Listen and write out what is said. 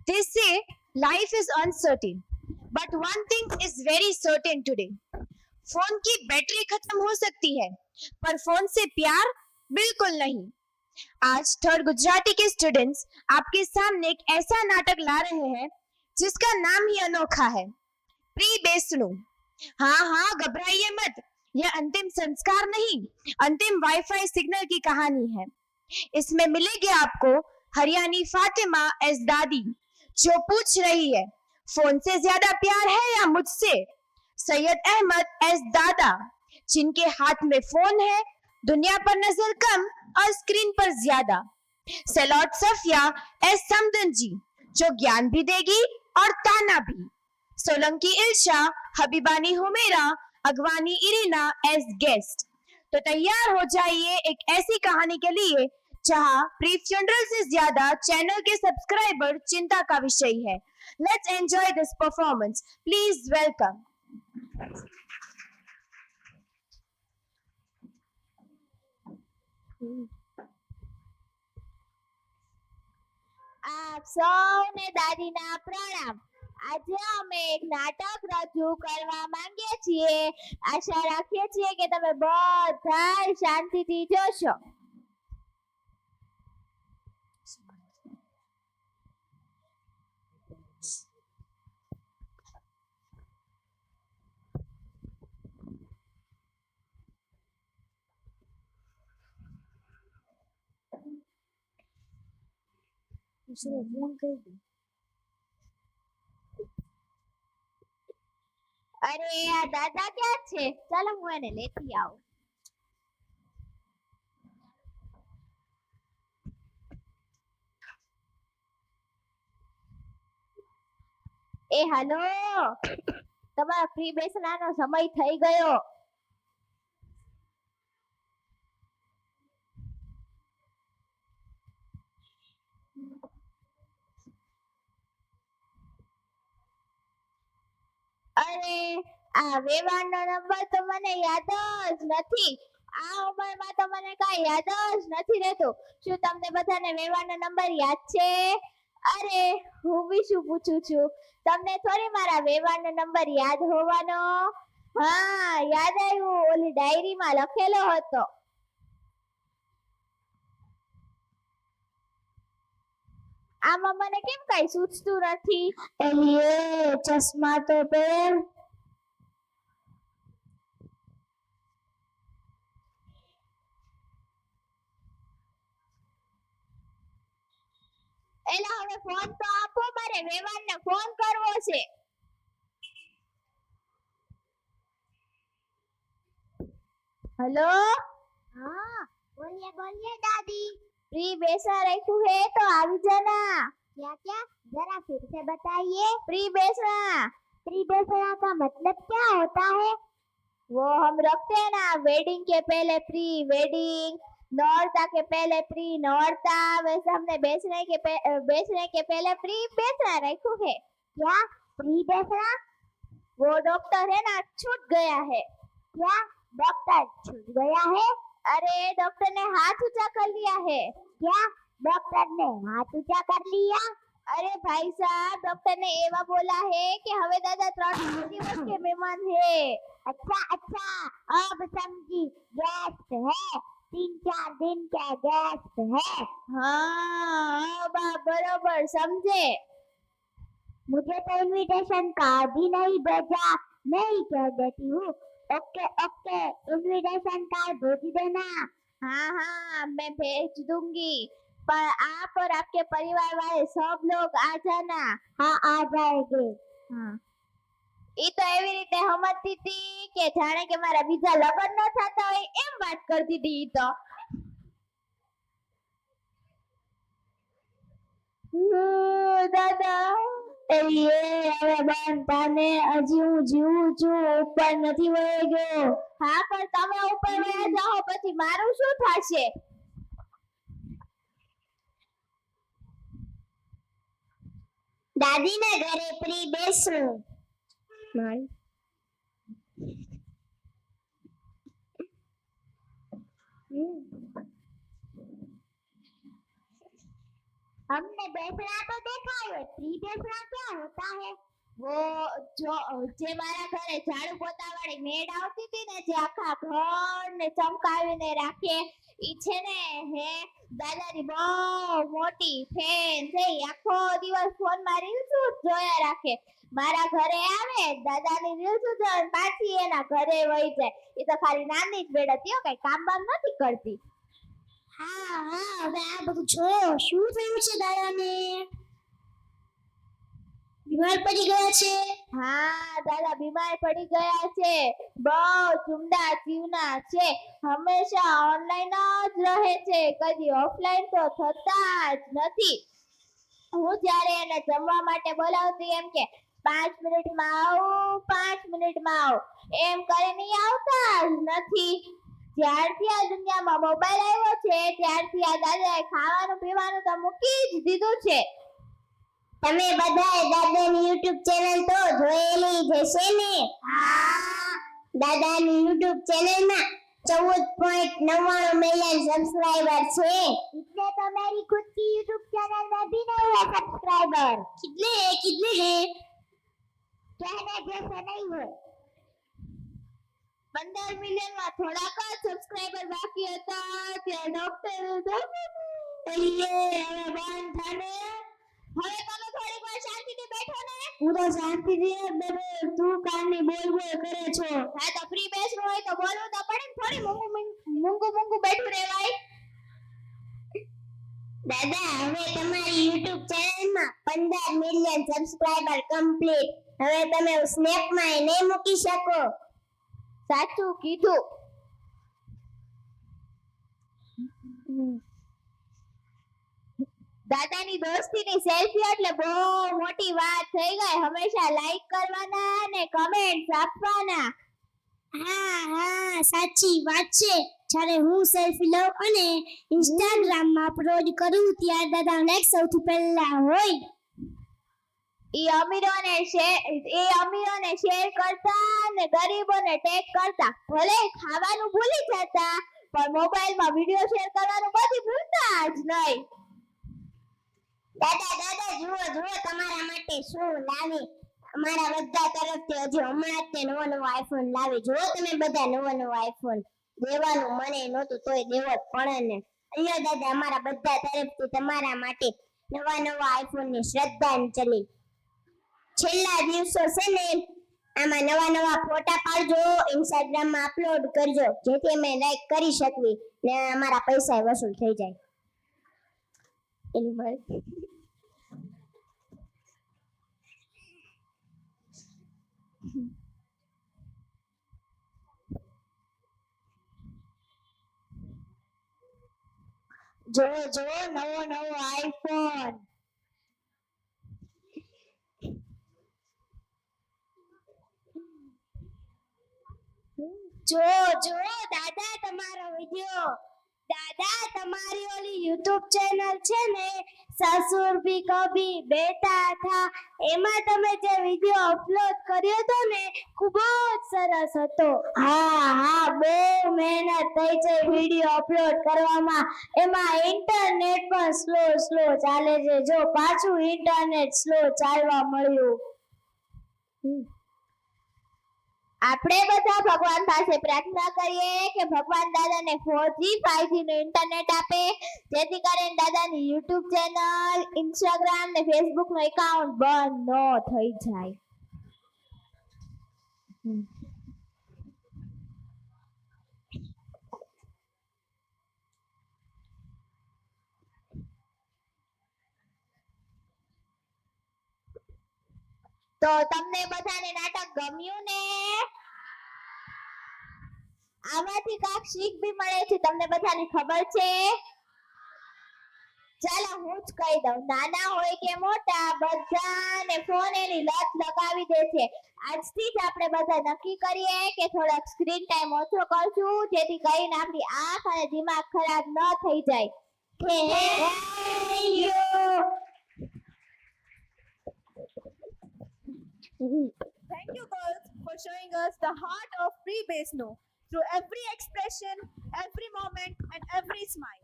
They say life is uncertain, but one thing is very certain today. Phone की battery खत्म हो सकती है, पर फोन से प्यार बिल्कुल नहीं। आज थर्ड गुजराती के स्टूडेंट्स आपके सामने एक ऐसा नाटक ला रहे हैं जिसका नाम ही अनोखा है, प्री बेसणु। हाँ, घबराइए मत, यह अंतिम संस्कार नहीं, अंतिम वाईफाई सिग्नल की कहानी है। इसमें मिलेगी आपको हरियाणी फातिमा एस दादी, जो पूछ रही है फोन से ज्यादा प्यार है या मुझसे। सैयद अहमद एस दादा, जिनके हाथ में फोन है, दुनिया पर नजर कम और स्क्रीन पर ज्यादा। सेलॉट सफिया एस समदन जी, जो ज्ञान भी देगी और ताना भी। सोलंकी इल्शा, हबीबानी हुमेरा, अगवानी इरीना एस गेस्ट। तो तैयार हो जाइए एक ऐसी कहानी के लिए जहां प्री फ्यूनरल से ज्यादा चैनल के सब्सक्राइबर चिंता का विषय है। Let's enjoy this performance, please welcome. આપ સૌને દાદીના પ્રણામ। આજે અમે એક નાટક રજૂ કરવા માંગીએ છીએ। આશા રાખીએ છીએ કે તમે બધા શાંતિથી જોશો। फोन कर दो। અરે આ દાદા ક્યાં છે? ચાલો હું એને લેતી આવું। એ હાલો, તમારા ફ્રી બેસવાનો સમય થઈ ગયો। અરે આ વેવાણનો નંબર તો મને યાદ જ નથી। આ ઉંમરમાં તો મને કાંઈ યાદ જ નથી રહેતું। શું તમને બધાને વેવાણનો નંબર યાદ છે? અરે હું બી શું પૂછું છું, તમને થોડી મારા વેવાણનો નંબર યાદ હોવાનો? હા, યાદ આવ્યું, ઓલી ડાયરીમાં લખેલો હતો। આમાં મને કેમ કાંઈ સૂચતું નથી? ये चश्मा तो पहन। એલા હવે ફોન તો આપો, મારે વેવાણને ફોન કરવો છે। हेलो, हाँ बोलिए बोलिए दादी। फ्री बेसा रखू है तो आवी जाना। क्या क्या, जरा फिर से बताइए। फ्री बेसना, फ्री बेसना का मतलब क्या होता है? वो हम रखते हैं ना, वेडिंग के पहले प्री वेडिंग, नौरता के पहले प्री नौरता, वैसे हमने बेचने के पहले प्री बेचना रखू है। क्या प्री बेचना? वो डॉक्टर है ना, छूट गया है। क्या डॉक्टर छूट गया है? अरे डॉक्टर ने हाथ ऊंचा कर लिया है। क्या डॉक्टर ने हाथ ऊंचा कर लिया? अरे भाई साहब, डॉक्टर ने एवा बोला है कि हवे दादा 3 दिवस के मेहमान है। अच्छा अच्छा, अब समझी, गेस्ट है, 3-4 दिन का गेस्ट है। हाँ बरोबर समझे। मुझे तो इनविटेशन कार्ड भी नहीं भेजा, मैं ही कह देती हूँ। ओके ओके, इनविटेशन कार्ड भेज देना। हाँ हाँ, मैं भेज दूंगी, पर आप और आपके परिवार वाले सब लोग आ जाना। हाँ आ जाएंगे। हाँ, ई तो एवी रीते समजती थी કે જાણે કે મારા બીજા લગ્ન ન થતા હોય એમ વાત કરતી હતી ઈ તો। દાદા ये હવે બાંધતાને હજી હું જીવું છું, ઉપર નથી વહી ગયો। હા, પણ તમે ઉપર વયા જાઓ પછી મારું શું થશે? દાદીને ઘરે પ્રી બેસવું। हमने बेसना तो देखा है, प्री बेसना क्या होता है? वो जो જે મારા ઘરે ઝાડુ પોતા વાળી મેડ આવતી હતી ને, જે આખા ઘરને ચમકાવીને રાખે, ઈ છે ને હે દાદાની બહુ મોટી ફેન છે. ઈ આખો દિવસ ફોનમાં રીલ્સ જોયા રાખે. મારા ઘરે આવે, દાદાની રીલ્સ જોઈને પાછી એના ઘરે વહી જાય. ઈ તો ખાલી નાની જ બેડ હતી, કઈ કામ બામ નથી કરતી. હા હા, હવે આ બધું છોડો. શું થયું છે દાદાને? બીમાર પડી ગયા છે? હા, દાદા બીમાર પડી ગયા છે. બહુ ચુમડા ચીવના છે. હંમેશા ઓનલાઈન જ રહે છે, કદી ઓફલાઈન તો થતા જ નથી. હું જ્યારે એને જમવા માટે બોલાવતી એમ કે 5 મિનિટમાં આવું, 5 મિનિટમાં આવું, એમ કરીને ઈ આવતા જ નથી. જ્યારથી આ દુનિયામાં મોબાઈલ આવ્યો છે, ત્યારથી આ દાદાએ ખાવાનું પીવાનું તો મૂકી જ દીધું છે. તમે બધાએ દાદાની YouTube ચેનલ તો જોયેલી જ હશે ને? હા, દાદાની YouTube ચેનલમાં 14.99 મિલિયન सब्सक्राइबर છે. इसने तो मेरी खुद की YouTube चैनल में भी नहीं है सब्सक्राइबर. कितने हैं? कहने जैसे नहीं है. 15 મિલિયનમાં થોડાક જ સબસ્ક્રાઇબર બાકી હતા. ત્યાં ડોક્ટરે હવે બંધ થાને. હવે તમે થોડીક વાર શાંતિથી બેઠો ને. હું તો શાંતિથી જ બેઠો. તું કારની બોલ કરે છો. હા, તો ફ્રી બેસવું હોય તો બોલવું તો પડે ને. થોડી મૂંગું બેઠું રહેવાય. દાદા, હવે તમારી YouTube ચેનલમાં 15 મિલિયન સબસ્ક્રાઇબર કમ્પ્લીટ. હવે તમે સ્નેપમાં નહીં મૂકી શકો. સાચું કીધું. દાદાની દોસ્તીની સેલ્ફી એટલે બહુ મોટી વાત થઈ ગઈ. હંમેશા લાઈક કરવાના અને કમેન્ટ્સ આપવાના. હા હા, સાચી વાત છે. જ્યારે હું સેલ્ફી લઉં અને ઇન્સ્ટાગ્રામમાં અપલોડ કરું ત્યારે દાદાનો લાઈક સૌથી પહેલા હોય. એ અમીરોને શેર કરતા અને ગરીબોને ટેગ કરતા. ભલે ખાવાનું ભૂલી જતા, પણ મોબાઈલમાં વિડિયો શેર કરવાનું બધું ભૂલતા જ નહીં. દાદા જુઓ તમારા માટે શું લાવી. અમારા બધા તરફથી હજી હમણાં જ નવો આઈફોન લાવી. જુઓ તમે બધા નવો આઈફોન. દેવાનું મને નહોતું તોય દેવો જ પડે ને. અલ્યો દાદા, અમારા બધા તરફથી તમારા માટે નવા આઈફોન ની શ્રદ્ધાંજલિ. છેલ્લા દિવસો છે ને, આમાં નવા ફોટા પાડજો, ઇન્સ્ટાગ્રામમાં અપલોડ કરજો, જેથી અમે લાઈક કરી શકવી ને અમારા પૈસા વસૂલ થઈ જાય. એની ભાઈ જો નવો આઈફોન. જો દાદા તમારો વિડિયો. દાદા, તમારી ઓલી YouTube ચેનલ છે ને, સસુર ભી કભી બેટા થા, એમાં તમે જે વિડિયો અપલોડ કર્યો હતો ને, ખૂબ જ સરસ હતો. હા, બહુ મહેનત થઈ છે વિડિયો અપલોડ કરવામાં. એમાં ઇન્ટરનેટ પણ સ્લો ચાલે છે. જો પાછું ઇન્ટરનેટ સ્લો ચાલવા મળ્યું. આપણે બધા ભગવાન પાસે પ્રાર્થના કરીએ કે ભગવાન દાદાને 4G 5G નું ઇન્ટરનેટ આપે, જેથી કરીને દાદાની YouTube ચેનલ, ઇન્સ્ટાગ્રામ ને ફેસબુક નું એકાઉન્ટ બંધ ન થઈ જાય. તો તમને બધાને નાટક ગમ્યું ને? આમાંથી કાંઈક શીખ બી મળે છે. તમને બધાને ખબર છે? ચાલો હું જ કહી દઉં. નાના હોય કે મોટા, બધાને ફોન એની લત લગાવી દે છે. આજથી જ આપણે બધા નક્કી કરીએ કે થોડોક સ્ક્રીન ટાઈમ ઓછો કરશું, જેથી કરીને આપણી આંખ અને દિમાગ ખરાબ ન થઈ જાય. Thank you, girls, for showing us the heart of Free Base No through every expression, every moment, and every smile.